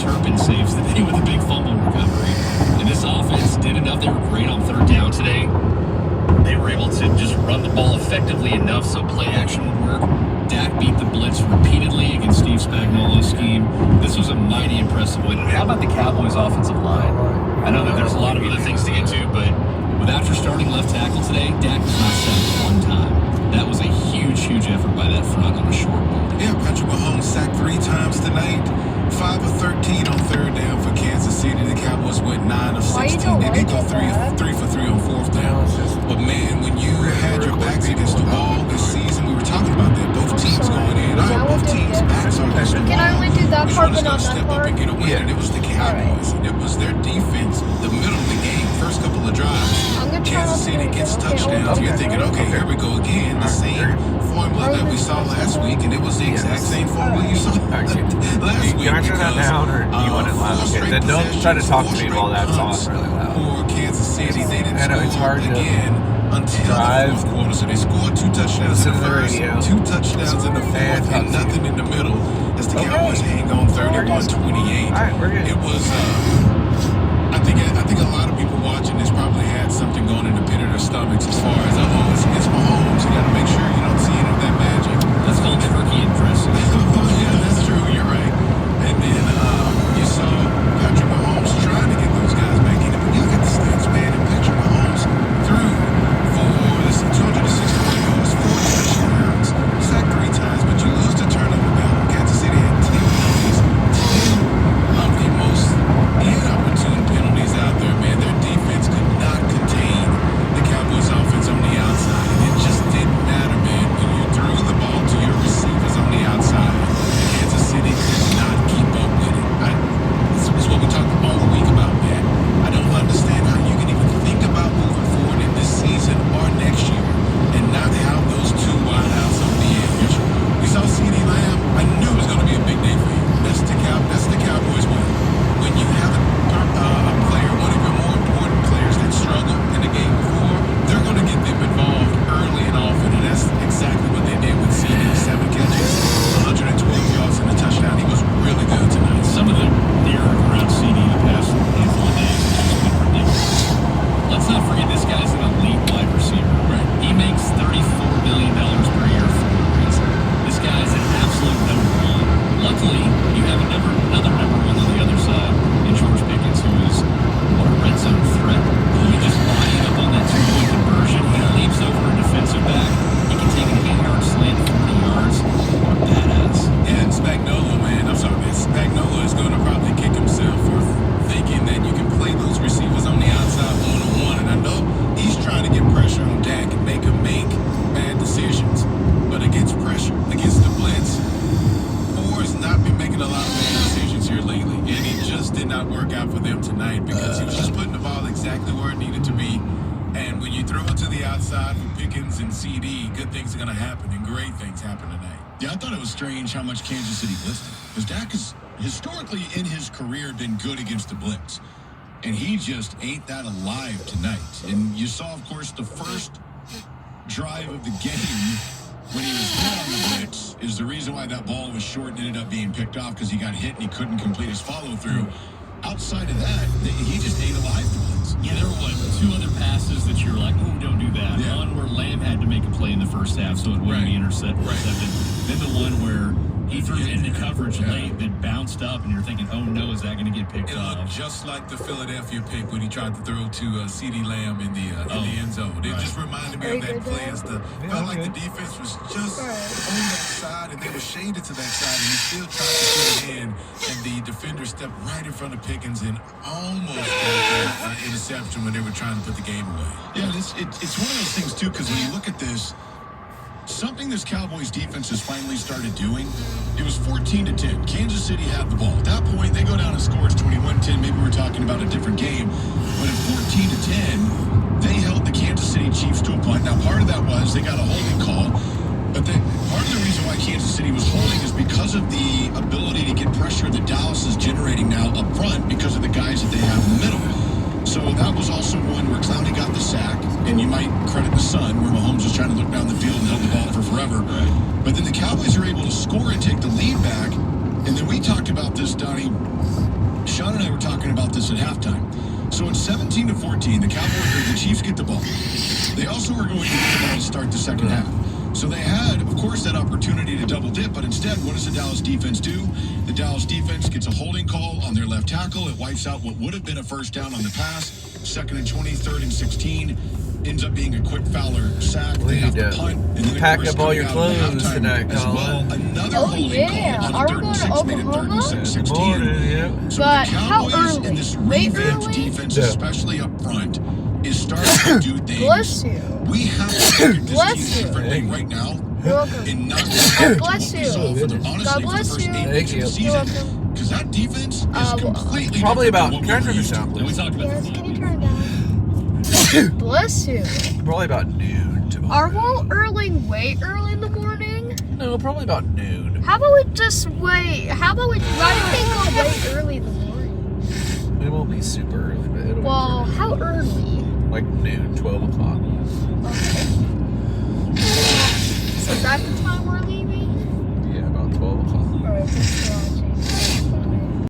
Turpin saves the day with a big fumble recovery. And this offense did enough. They were great on third down today. They were able to just run the ball effectively enough so play action would work. Dak beat the blitz repeatedly against Steve Spagnuolo's scheme. This was a mighty impressive win. And how about the Cowboys' offensive line? I know that there's a lot of other things to get to, but without your starting left tackle today, Dak was not sacked one time. That was a huge, huge effort by that front on a short ball. Yeah, Patrick Mahomes sacked 3 times tonight. 5 of 13 on third down for Kansas City. The Cowboys went 9 of 16. They did go 3 for 3 on fourth down. But man, when you had your backs against the wall this season, we were talking about that. Both teams going in. Both teams' backs are against the wall. Can I only do that Which part one is but going not to that step up part? and get a win? And it was the Cowboys. And it was their defense, the middle of the game, first couple of drives. Kansas City gets touchdowns. You're thinking, okay, here we go again. The same formula that we saw last week, and it was the exact same formula you saw last week. Can I turn that down, or do you want it loud? Okay, then don't try to talk to me while that's off really loud. For Kansas City, they didn't I know, it's score hard to again until the fourth quarter. So they scored 2 touchdowns in the first, 2 touchdowns in the fourth, and nothing in the middle as the Cowboys hang on 31-28. All right, we're good. It was, I think a lot of people watching this probably had something going in the pit of their stomachs as far as, it's Mahomes. You got to make sure you don't see any of that magic. That's called turkey and dressing. Yeah, that's true. You're right. And then you saw Patrick Mahomes trying to get those guys back in it. But you look at the stats, man, and Patrick Mahomes threw for 261 yards, 4 touchdowns, sacked 3 times, but you lose the turnover battle. Kansas City had 10 penalties, 10 of the most inopportune penalties out there, man. Their defense could not contain the Cowboys' offense on the outside. And it just didn't matter, man. When you threw the ball to your receivers on the outside, Kansas City could not keep up with it. This is what we talked all week about, man. I don't understand how you can even think about moving forward in this season or next year and not have those 2 wideouts on the edge. We saw CeeDee Lamb. I knew it was going to be a big day for you. That's the Cowboys way. When you have a player, one of your more important players that struggled in the game before, they're going to get them involved early and often, and that's exactly what they did with CeeDee. 7 catches, 112 yards and a touchdown. He was really good tonight. Some of the narrative around CD the past handful of days has just been ridiculous. Let's not forget this guy's an elite wide receiver. Right. He makes $34 million per year for a reason. This guy's an absolute number 1. Luckily, you have another number 1 on the other side in George Pickens, who is a red zone threat. He just lining up on that 2-point conversion. He leaps over a defensive back. He can take an 8-yard slant 40 yards. What a badass. Yeah, and Spagnuolo, man, I'm sorry, man. Spagnuolo is going to probably kick himself for thinking that you can play those receivers on the outside one-on-one. And I know he's trying to get pressure on Dak and make him make bad decisions. But against pressure, against the blitz, Moore has not been making a lot of bad decisions here lately. And it just did not work out for them tonight because he was just putting the ball exactly where it needed to be. And when you throw it to the outside for Pickens and CD, good things are going to happen and great things happen tonight. Yeah, I thought it was strange how much Kansas City blitzed. Because Dak has historically in his career been good against the blitz. And he just ain't that alive tonight. And you saw, of course, the first drive of the game when he was hit on the blitz is the reason why that ball was short and ended up being picked off because he got hit and he couldn't complete his follow-through. Outside of that, he just ain't alive the blitz. Yeah, there were 2 other passes that you were like, "Ooh, don't do that." Yeah. One where Lamb had to make a play in the first half so it wouldn't be intercepted. Then the one where he threw into coverage late that bounced up, and you're thinking, "Oh no, is that going to get picked It off?" looked just like the Philadelphia pick when he tried to throw to CeeDee Lamb in the end zone. It just reminded me of that play as felt like the defense was just on that side and they were shaded to that side and he still tried to put it in and the defender stepped right in front of Pickens and almost got that interception when they were trying to put the game away. Yeah, it's one of those things, too, because when you look at this, something this Cowboys defense has finally started doing, it was 14-10. Kansas City had the ball. At that point, they go down and score. It's 21-10. Maybe we're talking about a different game. But at 14-10, they held the Kansas City Chiefs to a punt. Now, part of that was they got a holding call. But part of the reason why Kansas City was holding is because of the ability to get pressure that Dallas is generating now up front because of the guys that they have in the middle. So that was also one where Clowney got the sack, and you might credit the Sun, where Mahomes was trying to look down the field and held the ball for forever. But then the Cowboys are able to score and take the lead back. And then we talked about this, Donnie. this at halftime. So in 17-14, the Chiefs get the ball. They also were going to get the ball to start the second half. So they had, of course, that opportunity to double dip, but instead, what does the Dallas defense do? The Dallas defense gets a holding call on their left tackle. It wipes out what would have been a first down on the pass. 2nd and 20, 3rd and 16. Ends up being a quick Fowler sack. They have to punt. And then, pack up all your clothes tonight, as well, Colin. another Oh, holding yeah. call on Are we 3rd and going to 6, made it 3rd Oklahoma? and 16. Yeah. So But the how Cowboys early? in this Way revamped early? defense, Yeah. especially up front, is starting to do things. Bless you. We have to look at this Bless team you. differently right now. You're welcome. And not God bless what we you. saw for the, honestly, God for the bless first you. 8 Thank weeks of you. the You're season. welcome. Because that defense is well, completely Probably different about. than Can I what turn we're this used to. down, We please? talked about Yes, this can you last turn week. it down? Bless you. Probably about noon tomorrow. Are we way early in the morning? No, probably about noon. How about we just wait? How about we why do you think we'll wait early in the morning? It won't be super early, but it'll Well, be how early? like noon, 12 o'clock. Okay.